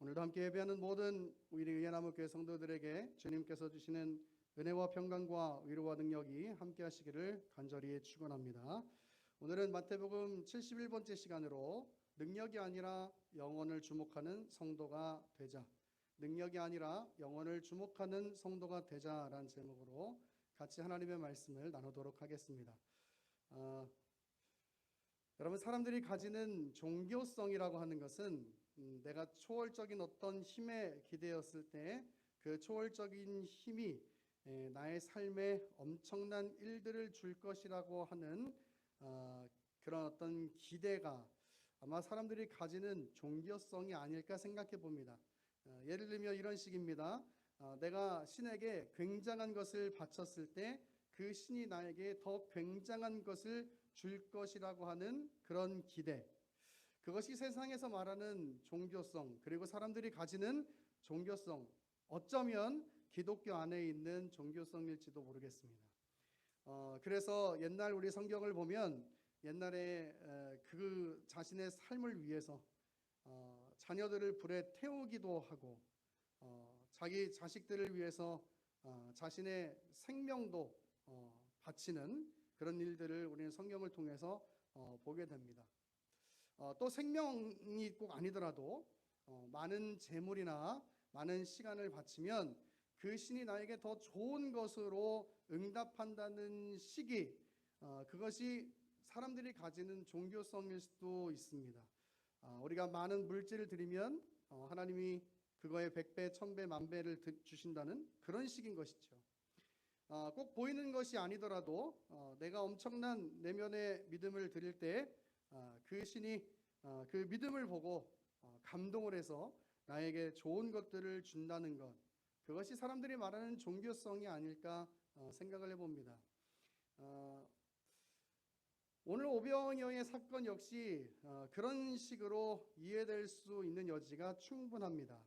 오늘도 함께 예배하는 모든 우리 의예나무교회 성도들에게 주님께서 주시는 은혜와 평강과 위로와 능력이 함께 하시기를 간절히 축원합니다. 오늘은 마태복음 71번째 시간으로 능력이 아니라 영혼을 주목하는 성도가 되자, 능력이 아니라 영혼을 주목하는 성도가 되자라는 제목으로 같이 하나님의 말씀을 나누도록 하겠습니다. 여러분, 사람들이 가지는 종교성이라고 하는 것은 내가 초월적인 어떤 힘에 기대었을 때 그 초월적인 힘이 나의 삶에 엄청난 일들을 줄 것이라고 하는 그런 어떤 기대가 아마 사람들이 가지는 종교성이 아닐까 생각해 봅니다. 예를 들면 이런 식입니다. 내가 신에게 굉장한 것을 바쳤을 때 그 신이 나에게 더 굉장한 것을 줄 것이라고 하는 그런 기대, 그것이 세상에서 말하는 종교성, 그리고 사람들이 가지는 종교성, 어쩌면 기독교 안에 있는 종교성일지도 모르겠습니다. 그래서 옛날 우리 성경을 보면 옛날에 그 자신의 삶을 위해서 자녀들을 불에 태우기도 하고 자기 자식들을 위해서 자신의 생명도 바치는 그런 일들을 우리는 성경을 통해서 보게 됩니다. 또 생명이 꼭 아니더라도 많은 재물이나 많은 시간을 바치면 그 신이 나에게 더 좋은 것으로 응답한다는 시기, 그것이 사람들이 가지는 종교성일 수도 있습니다. 우리가 많은 물질을 드리면 하나님이 그거에 100배, 1000배, 10,000배를 주신다는 그런 식인 것이죠. 꼭 보이는 것이 아니더라도 내가 엄청난 내면의 믿음을 드릴 때 그 신이 그 믿음을 보고 감동을 해서 나에게 좋은 것들을 준다는 것, 그것이 사람들이 말하는 종교성이 아닐까 생각을 해봅니다. 오늘 오병이어의 사건 역시 그런 식으로 이해될 수 있는 여지가 충분합니다.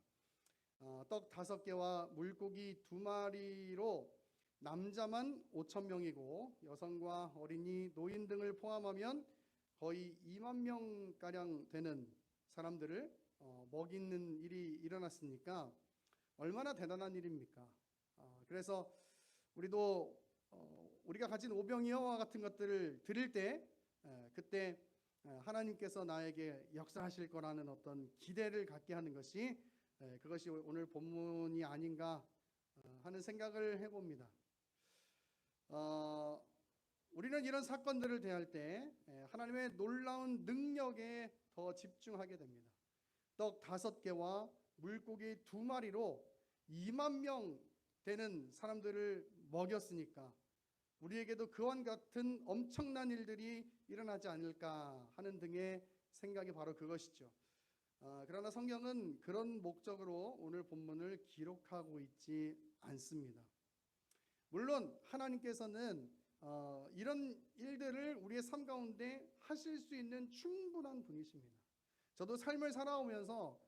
떡 5개와 물고기 2마리로 남자만 5,000명이고 여성과 어린이, 노인 등을 포함하면 거의 2만 명가량 되는 사람들을 먹이는 일이 일어났으니까 얼마나 대단한 일입니까? 그래서 우리도 우리가 가진 오병이어와 같은 것들을 드릴 때 그때 하나님께서 나에게 역사하실 거라는 어떤 기대를 갖게 하는 것이 그것이 오늘 본문이 아닌가 하는 생각을 해봅니다. 우리는 이런 사건들을 대할 때 하나님의 놀라운 능력에 더 집중하게 됩니다. 떡 5개와 물고기 2마리로 2만 명 되는 사람들을 먹였으니까 우리에게도 그와 같은 엄청난 일들이 일어나지 않을까 하는 등의 생각이 바로 그것이죠. 그러나 성경은 그런 목적으로 오늘 본문을 기록하고 있지 않습니다. 물론 하나님께서는 이런 일들을 우리의 삶 가운데 하실 수 있는 충분한 분이십니다. 저도 삶을 살아오면서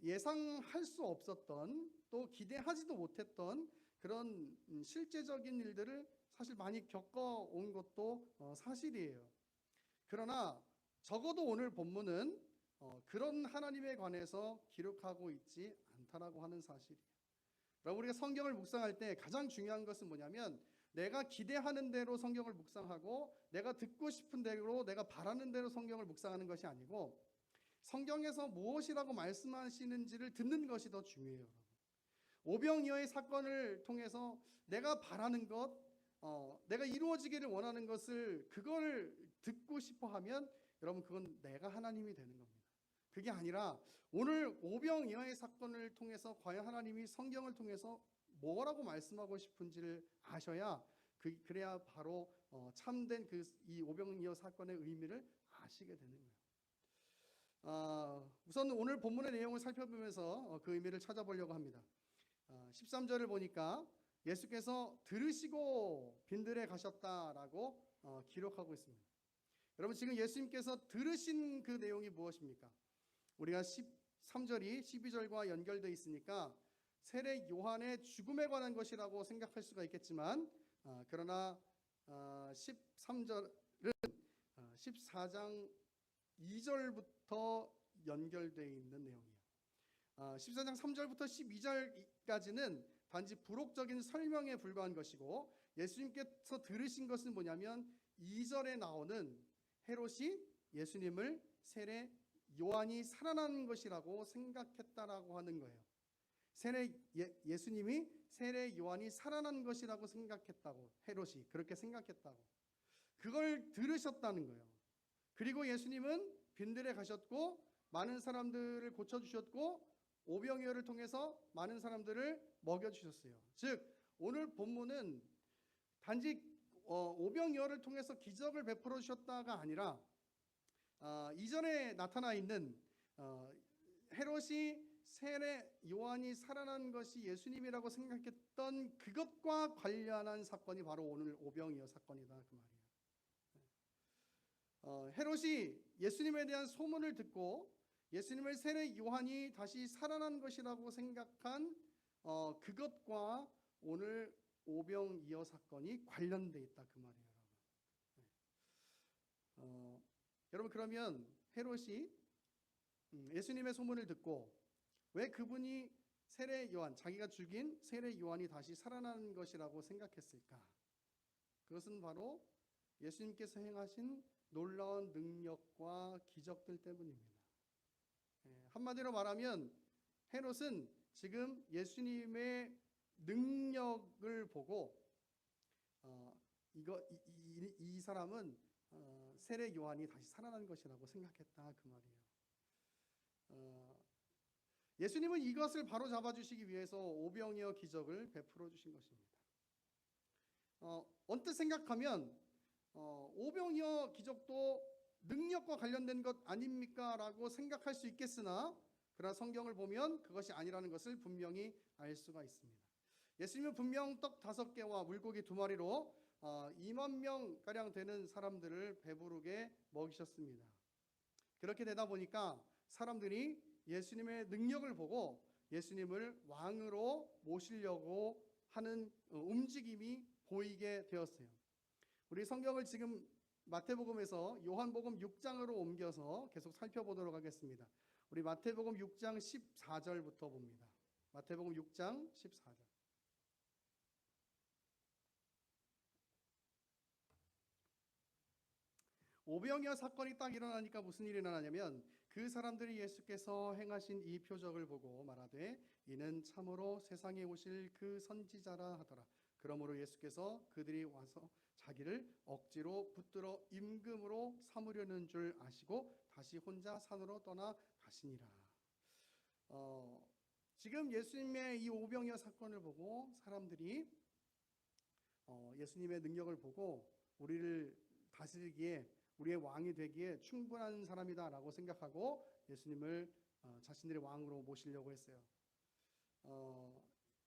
예상할 수 없었던, 또 기대하지도 못했던 그런 실제적인 일들을 사실 많이 겪어온 것도 사실이에요. 그러나 적어도 오늘 본문은 그런 하나님에 관해서 기록하고 있지 않다라고 하는 사실이에요. 그럼 우리가 성경을 묵상할 때 가장 중요한 것은 뭐냐면 내가 기대하는 대로 성경을 묵상하고 내가 듣고 싶은 대로, 내가 바라는 대로 성경을 묵상하는 것이 아니고 성경에서 무엇이라고 말씀하시는지를 듣는 것이 더 중요해요. 여러분. 오병이어의 사건을 통해서 내가 바라는 것, 내가 이루어지기를 원하는 것을 그걸 듣고 싶어 하면 여러분, 그건 내가 하나님이 되는 겁니다. 그게 아니라 오늘 오병이어의 사건을 통해서 과연 하나님이 성경을 통해서 뭐라고 말씀하고 싶은지를 아셔야 그래야 바로 참된 이 오병이어 사건의 의미를 아시게 되는 거예요. 우선 오늘 본문의 내용을 살펴보면서 그 의미를 찾아보려고 합니다. 13절을 보니까 예수께서 들으시고 빈들에 가셨다라고 기록하고 있습니다. 여러분, 지금 예수님께서 들으신 그 내용이 무엇입니까? 우리가 13절이 12절과 연결되어 있으니까 세례 요한의 죽음에 관한 것이라고 생각할 수가 있겠지만 그러나 13절은 14장 2절부터 연결되어 있는 내용이에요. 14장 3절부터 12절까지는 단지 부록적인 설명에 불과한 것이고, 예수님께서 들으신 것은 뭐냐면 2절에 나오는 헤롯이 예수님을 세례 요한이 살아난 것이라고 생각했다라고 하는 거예요. 예수님이 세례 요한이 살아난 것이라고 생각했다고, 헤롯이 그렇게 생각했다고, 그걸 들으셨다는 거예요. 그리고 예수님은 빈들에 가셨고 많은 사람들을 고쳐주셨고 오병이어를 통해서 많은 사람들을 먹여주셨어요. 즉 오늘 본문은 단지 오병이어를 통해서 기적을 베풀어 주셨다가 아니라 이전에 나타나 있는 헤롯이 세례 요한이 살아난 것이 예수님이라고 생각했던 그것과 관련한 사건이 바로 오늘 오병이어 사건이다 그 말이에요. 헤롯이 예수님에 대한 소문을 듣고 예수님을 세례 요한이 다시 살아난 것이라고 생각한 그것과 오늘 오병이어 사건이 관련돼 있다 그 말이에요. 여러분 그러면 헤롯이 예수님의 소문을 듣고 왜 그분이 세례 요한, 자기가 죽인 세례 요한이 다시 살아나는 것이라고 생각했을까? 그것은 바로 예수님께서 행하신 놀라운 능력과 기적들 때문입니다. 한마디로 말하면 헤롯은 지금 예수님의 능력을 보고 이 사람은 세례 요한이 다시 살아난 것이라고 생각했다 그 말이에요. 예수님은 이것을 바로 잡아주시기 위해서 오병이어 기적을 베풀어 주신 것입니다. 언뜻 생각하면 오병이어 기적도 능력과 관련된 것 아닙니까? 라고 생각할 수 있겠으나 그러나 성경을 보면 그것이 아니라는 것을 분명히 알 수가 있습니다. 예수님은 분명 떡 5개와 물고기 2마리로 2만 명가량 되는 사람들을 배부르게 먹이셨습니다. 그렇게 되다 보니까 사람들이 예수님의 능력을 보고 예수님을 왕으로 모시려고 하는 움직임이 보이게 되었어요. 우리 성경을 지금 마태복음에서 요한복음 6장으로 옮겨서 계속 살펴보도록 하겠습니다. 우리 마태복음 6장 14절부터 봅니다. 마태복음 6장 14절. 오병이어 사건이 딱 일어나니까 무슨 일이 일어나냐면 그 사람들이 예수께서 행하신 이 표적을 보고 말하되 이는 참으로 세상에 오실 그 선지자라 하더라. 그러므로 예수께서 그들이 와서 자기를 억지로 붙들어 임금으로 삼으려는 줄 아시고 다시 혼자 산으로 떠나 가시니라. 지금 예수님의 이 오병이어 사건을 보고 사람들이 예수님의 능력을 보고 우리를 다스리기에 우리의 왕이 되기에 충분한 사람이다라고 생각하고 예수님을 자신들의 왕으로 모시려고 했어요.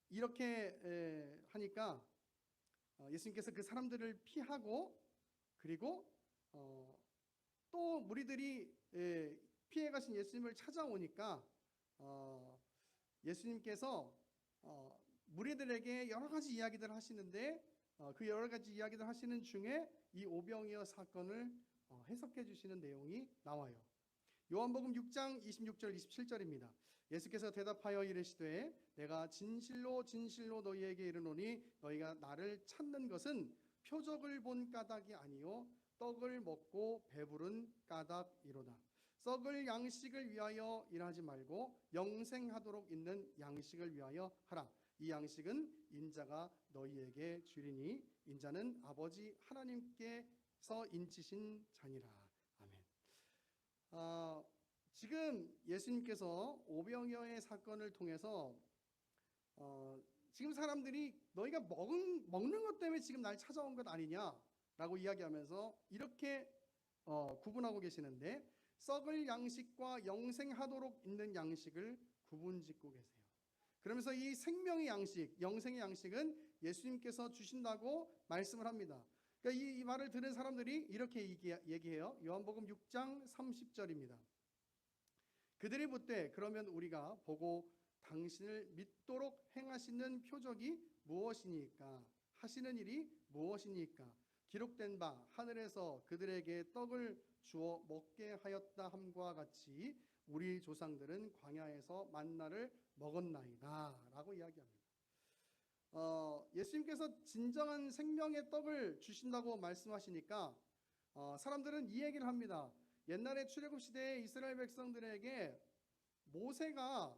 이렇게 하니까 예수님께서 그 사람들을 피하고 그리고 또 무리들이 피해가신 예수님을 찾아오니까 예수님께서 무리들에게 여러 가지 이야기들을 하시는데 그 여러 가지 이야기들 하시는 중에 이 오병이어 사건을 해석해 주시는 내용이 나와요. 요한복음 6장 26절 27절입니다. 예수께서 대답하여 이르시되 내가 진실로 진실로 너희에게 이르노니 너희가 나를 찾는 것은 표적을 본 까닭이 아니요 떡을 먹고 배부른 까닭이로다. 썩을 양식을 위하여 일하지 말고 영생하도록 있는 양식을 위하여 하라. 이 양식은 인자가 너희에게 주리니 인자는 아버지 하나님께서 인치신 자니라. 아멘. 지금 예수님께서 오병이어의 사건을 통해서 지금 사람들이 너희가 먹는 것 때문에 지금 날 찾아온 것 아니냐라고 이야기하면서 이렇게 구분하고 계시는데 썩을 양식과 영생하도록 있는 양식을 구분짓고 계세요. 그러면서 이 생명의 양식, 영생의 양식은 예수님께서 주신다고 말씀을 합니다. 그러니까 이 말을 들은 사람들이 이렇게 얘기해요. 요한복음 6장 30절입니다. 그들이 묻되 그러면 우리가 보고 당신을 믿도록 행하시는 표적이 무엇이니까? 하시는 일이 무엇이니까? 기록된 바 하늘에서 그들에게 떡을 주어 먹게 하였다 함과 같이 우리 조상들은 광야에서 만나를 먹었나이다 라고 이야기합니다. 예수님께서 진정한 생명의 떡을 주신다고 말씀하시니까 사람들은 이 얘기를 합니다. 옛날에 출애굽 시대에 이스라엘 백성들에게 모세가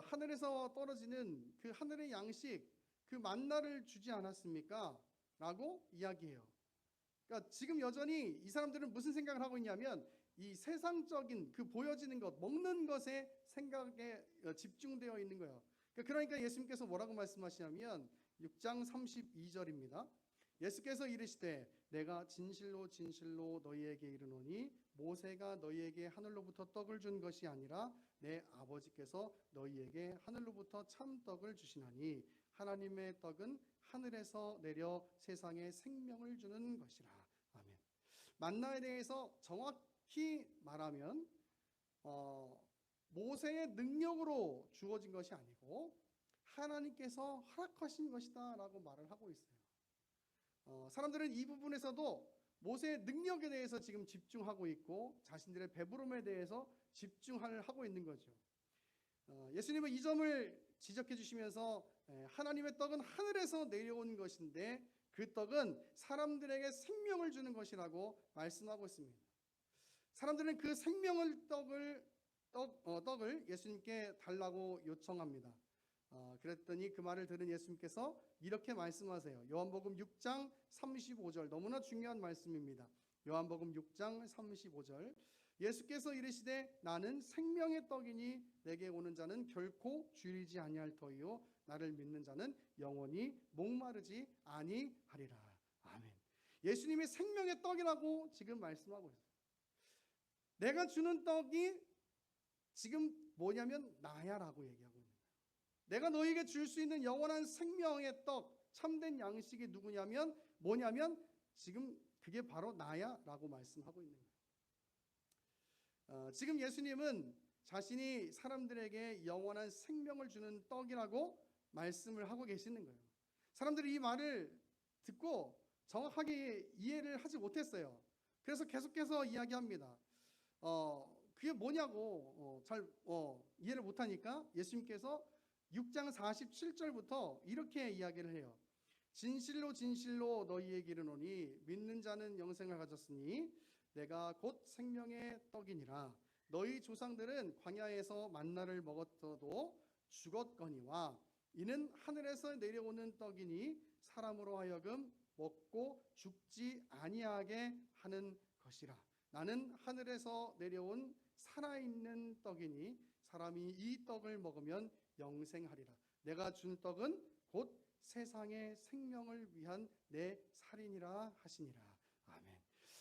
하늘에서 떨어지는 그 하늘의 양식, 그 만나를 주지 않았습니까? 라고 이야기해요. 그러니까 지금 여전히 이 사람들은 무슨 생각을 하고 있냐면 이 세상적인 그 보여지는 것, 먹는 것에 생각에 집중되어 있는 거예요. 그러니까 예수님께서 뭐라고 말씀하시냐면 6장 32절입니다. 예수께서 이르시되 내가 진실로 진실로 너희에게 이르노니 모세가 너희에게 하늘로부터 떡을 준 것이 아니라 내 아버지께서 너희에게 하늘로부터 참떡을 주시나니 하나님의 떡은 하늘에서 내려 세상에 생명을 주는 것이라. 아멘. 만나에 대해서 정확히 말하면 모세의 능력으로 주어진 것이 아니고 하나님께서 허락하신 것이다 라고 말을 하고 있어요. 사람들은 이 부분에서도 모세의 능력에 대해서 지금 집중하고 있고 자신들의 배부름에 대해서 집중을 하고 있는 거죠. 예수님은 이 점을 지적해 주시면서 하나님의 떡은 하늘에서 내려온 것인데 그 떡은 사람들에게 생명을 주는 것이라고 말씀하고 있습니다. 사람들은 그 생명의 떡을 예수님께 달라고 요청합니다. 그랬더니 그 말을 들은 예수님께서 이렇게 말씀하세요. 요한복음 6장 35절, 너무나 중요한 말씀입니다. 요한복음 6장 35절, 예수께서 이르시되 나는 생명의 떡이니 내게 오는 자는 결코 줄이지 아니할 터이요 나를 믿는 자는 영원히 목마르지 아니하리라. 아멘. 예수님이 생명의 떡이라고 지금 말씀하고 있어요. 내가 주는 떡이 지금 뭐냐면 나야라고 얘기하고 있는 거예요. 내가 너에게 줄 수 있는 영원한 생명의 떡, 참된 양식이 누구냐면 뭐냐면 지금 그게 바로 나야라고 말씀하고 있는 거예요. 지금 예수님은 자신이 사람들에게 영원한 생명을 주는 떡이라고 말씀을 하고 계시는 거예요. 사람들이 이 말을 듣고 정확하게 이해를 하지 못했어요. 그래서 계속해서 이야기합니다. 그게 뭐냐고 잘 이해를 못하니까 예수님께서 6장 47절부터 이렇게 이야기를 해요. 진실로 진실로 너희에게 이르노니 믿는 자는 영생을 가졌으니 내가 곧 생명의 떡이니라. 너희 조상들은 광야에서 만나를 먹었어도 죽었거니와 이는 하늘에서 내려오는 떡이니 사람으로 하여금 먹고 죽지 아니하게 하는 것이라. 나는 하늘에서 내려온 살아있는 떡이니 사람이 이 떡을 먹으면 영생하리라. 내가 준 떡은 곧 세상의 생명을 위한 내 살이니라 하시니라. 아멘.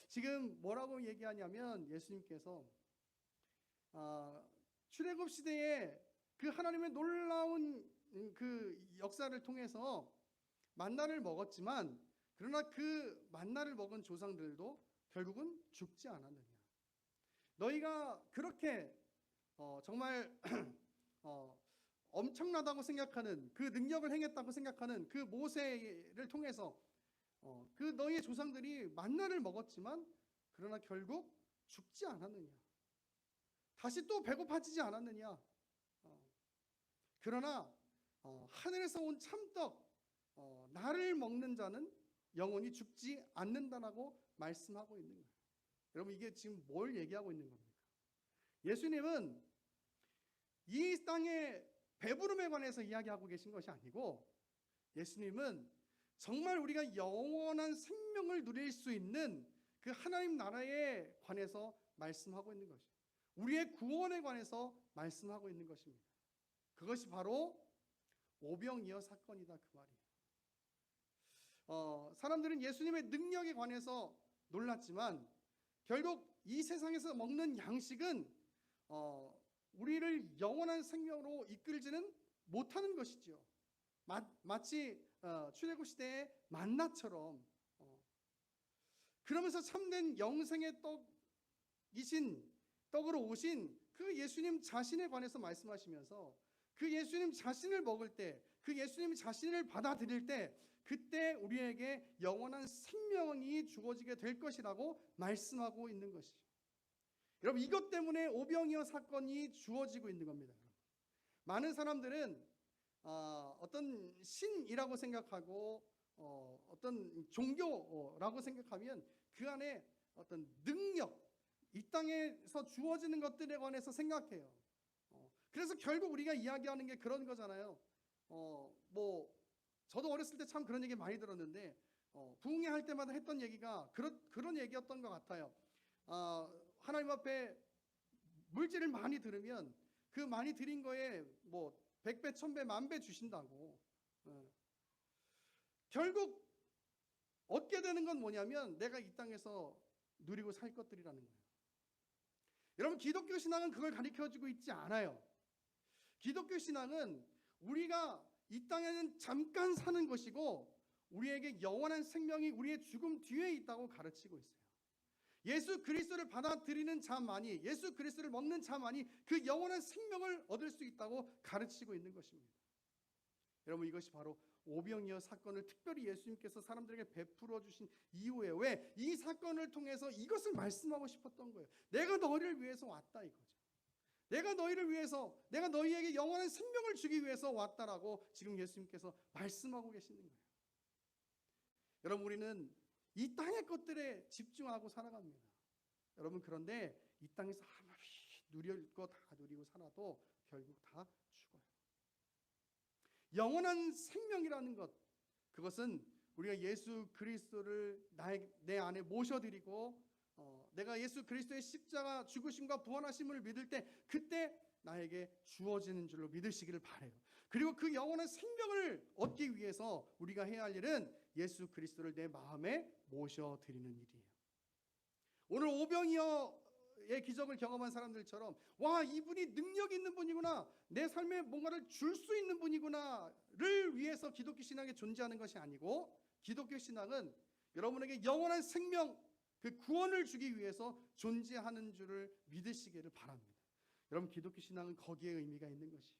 지금 뭐라고 얘기하냐면 예수님께서 출애굽 시대에 그 하나님의 놀라운 그 역사를 통해서 만나를 먹었지만 그러나 그 만나를 먹은 조상들도 결국은 죽지 않았느냐. 너희가 그렇게 정말 엄청나다고 생각하는 그 능력을 행했다고 생각하는 그 모세를 통해서 그 너희의 조상들이 만나를 먹었지만 그러나 결국 죽지 않았느냐. 다시 또 배고파지지 않았느냐. 그러나 하늘에서 온 참떡 나를 먹는 자는 영원히 죽지 않는다라고 말씀하고 있는 거예요. 여러분 이게 지금 뭘 얘기하고 있는 겁니까? 예수님은 이 땅의 배부름에 관해서 이야기하고 계신 것이 아니고 예수님은 정말 우리가 영원한 생명을 누릴 수 있는 그 하나님 나라에 관해서 말씀하고 있는 것이에요. 우리의 구원에 관해서 말씀하고 있는 것입니다. 그것이 바로 오병이어 사건이다 그 말이에요. 사람들은 예수님의 능력에 관해서 놀랐지만 결국 이 세상에서 먹는 양식은 우리를 영원한 생명으로 이끌지는 못하는 것이지요. 마치 출애굽 시대의 만나처럼 그러면서 참된 영생의 떡으로 오신 그 예수님 자신에 관해서 말씀하시면서 그 예수님 자신을 먹을 때, 그 예수님 자신을 받아들일 때 그때 우리에게 영원한 생명이 주어지게 될 것이라고 말씀하고 있는 것이죠. 여러분, 이것 때문에 오병이어 사건이 주어지고 있는 겁니다. 많은 사람들은 어떤 신이라고 생각하고 어떤 종교라고 생각하면 그 안에 어떤 능력, 이 땅에서 주어지는 것들에 관해서 생각해요. 그래서 결국 우리가 이야기하는 게 그런 거잖아요. 뭐 저도 어렸을 때 참 그런 얘기 많이 들었는데 부흥회 할 때마다 했던 얘기가 그런 얘기였던 것 같아요. 하나님 앞에 물질을 많이 들으면 그 많이 드린 거에 뭐 100배, 1000배, 10,000배 주신다고. 결국 얻게 되는 건 뭐냐면 내가 이 땅에서 누리고 살 것들이라는 거예요. 여러분, 기독교 신앙은 그걸 가르쳐주고 있지 않아요. 기독교 신앙은 우리가 이 땅에는 잠깐 사는 것이고 우리에게 영원한 생명이 우리의 죽음 뒤에 있다고 가르치고 있어요. 예수 그리스도를 받아들이는 자만이, 예수 그리스도를 먹는 자만이 그 영원한 생명을 얻을 수 있다고 가르치고 있는 것입니다. 여러분, 이것이 바로 오병이어 사건을 특별히 예수님께서 사람들에게 베풀어 주신 이후에 왜 이 사건을 통해서 이것을 말씀하고 싶었던 거예요. 내가 너희를 위해서 왔다 이거죠. 내가 너희를 위해서, 내가 너희에게 영원한 생명을 주기 위해서 왔다라고 지금 예수님께서 말씀하고 계시는 거예요. 여러분, 우리는 이 땅의 것들에 집중하고 살아갑니다. 여러분, 그런데 이 땅에서 아무리 누릴 거 다 누리고 살아도 결국 다 죽어요. 영원한 생명이라는 것, 그것은 우리가 예수 그리스도를 내 안에 모셔드리고 내가 예수 그리스도의 십자가 죽으심과 부활하심을 믿을 때 그때 나에게 주어지는 줄로 믿으시기를 바라요. 그리고 그 영원한 생명을 얻기 위해서 우리가 해야 할 일은 예수 그리스도를 내 마음에 모셔드리는 일이에요. 오늘 오병이어의 기적을 경험한 사람들처럼 와, 이분이 능력 있는 분이구나, 내 삶에 뭔가를 줄 수 있는 분이구나를 위해서 기독교 신앙이 존재하는 것이 아니고, 기독교 신앙은 여러분에게 영원한 생명, 그 구원을 주기 위해서 존재하는 줄을 믿으시기를 바랍니다. 여러분, 기독교 신앙은 거기에 의미가 있는 것이에요.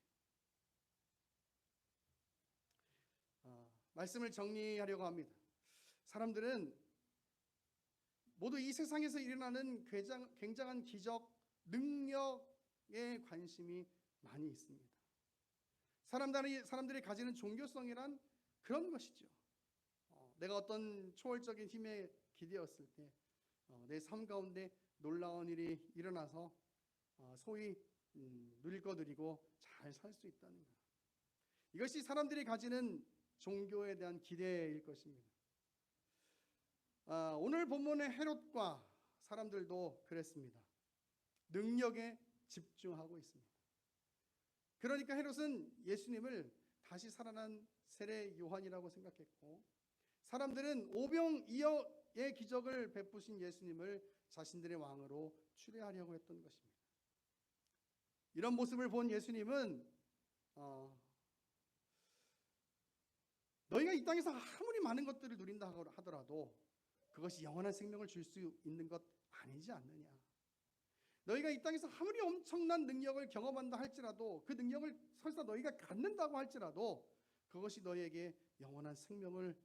말씀을 정리하려고 합니다. 사람들은 모두 이 세상에서 일어나는 굉장한 기적, 능력에 관심이 많이 있습니다. 사람들이 가지는 종교성이란 그런 것이죠. 내가 어떤 초월적인 힘에 기대었을 때 내 삶 가운데 놀라운 일이 일어나서 소위 누릴 거 누리고 잘 살 수 있다는 것. 이것이 사람들이 가지는 종교에 대한 기대일 것입니다. 오늘 본문의 헤롯과 사람들도 그랬습니다. 능력에 집중하고 있습니다. 그러니까 헤롯은 예수님을 다시 살아난 세례 요한이라고 생각했고, 사람들은 오병이어의 기적을 베푸신 예수님을 자신들의 왕으로 추대하려고 했던 것입니다. 이런 모습을 본 예수님은 너희가 이 땅에서 아무리 많은 것들을 누린다 하더라도 그것이 영원한 생명을 줄 수 있는 것 아니지 않느냐. 너희가 이 땅에서 아무리 엄청난 능력을 경험한다 할지라도, 그 능력을 설사 너희가 갖는다고 할지라도 그것이 너희에게 영원한 생명을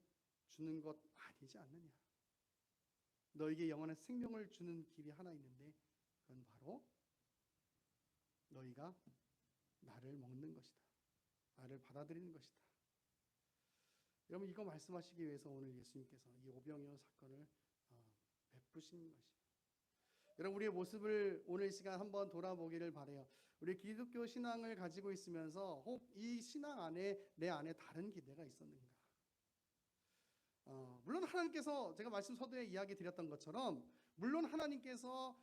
주는 것 아니지 않느냐. 너희에게 영원한 생명을 주는 길이 하나 있는데 그건 바로 너희가 나를 먹는 것이다. 나를 받아들이는 것이다. 여러분, 이거 말씀하시기 위해서 오늘 예수님께서 이 오병이어 사건을 베푸신 것입니다. 여러분, 우리의 모습을 오늘 이 시간 한번 돌아보기를 바라요. 우리 기독교 신앙을 가지고 있으면서 혹 이 신앙 안에 내 안에 다른 기대가 있었는가? 물론 하나님께서, 제가 말씀 서두에 이야기 드렸던 것처럼, 물론 하나님께서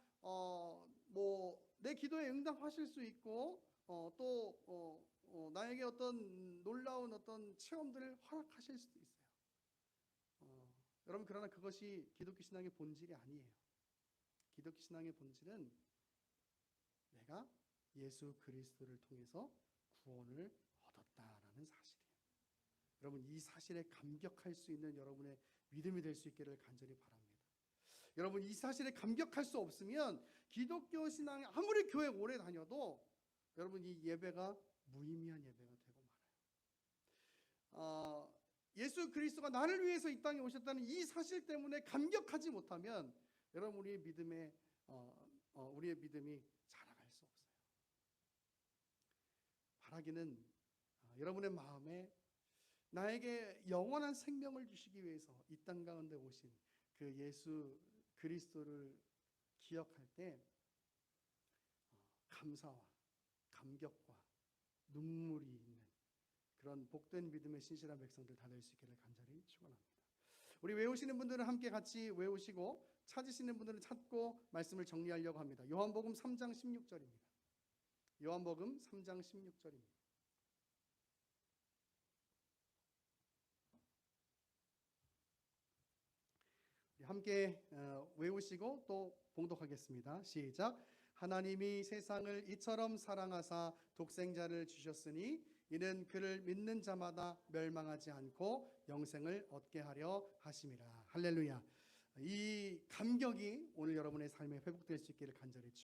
내 기도에 응답하실 수 있고 또 나에게 어떤 놀라운 어떤 체험들을 허락하실 수도 있어요. 여러분, 그러나 그것이 기독교 신앙의 본질이 아니에요. 기독교 신앙의 본질은 내가 예수 그리스도를 통해서 구원을 얻었다라는 사실이에요. 여러분, 이 사실에 감격할 수 있는 여러분의 믿음이 될 수 있기를 간절히 바랍니다. 여러분, 이 사실에 감격할 수 없으면 기독교 신앙에 아무리 교회 오래 다녀도 여러분, 이 예배가 무의미한 예배가 되고 말아요. 예수 그리스도가 나를 위해서 이 땅에 오셨다는 이 사실 때문에 감격하지 못하면 여러분 우리의 믿음이 자라갈 수 없어요. 바라기는 여러분의 마음에 나에게 영원한 생명을 주시기 위해서 이 땅 가운데 오신 그 예수 그리스도를 기억할 때 감사와 감격과 눈물이 있는 그런 복된 믿음의 신실한 백성들 다 될 수 있기를 간절히 축원합니다. 우리 외우시는 분들은 함께 같이 외우시고 찾으시는 분들은 찾고 말씀을 정리하려고 합니다. 요한복음 3장 16절입니다. 요한복음 3장 16절입니다. 함께 외우시고 또 봉독하겠습니다. 시작. 하나님이 세상을 이처럼 사랑하사 독생자를 주셨으니 이는 그를 믿는 자마다 멸망하지 않고 영생을 얻게 하려 하심이라. 할렐루야. 이 감격이 오늘 여러분의 삶에 회복될 수 있기를 간절히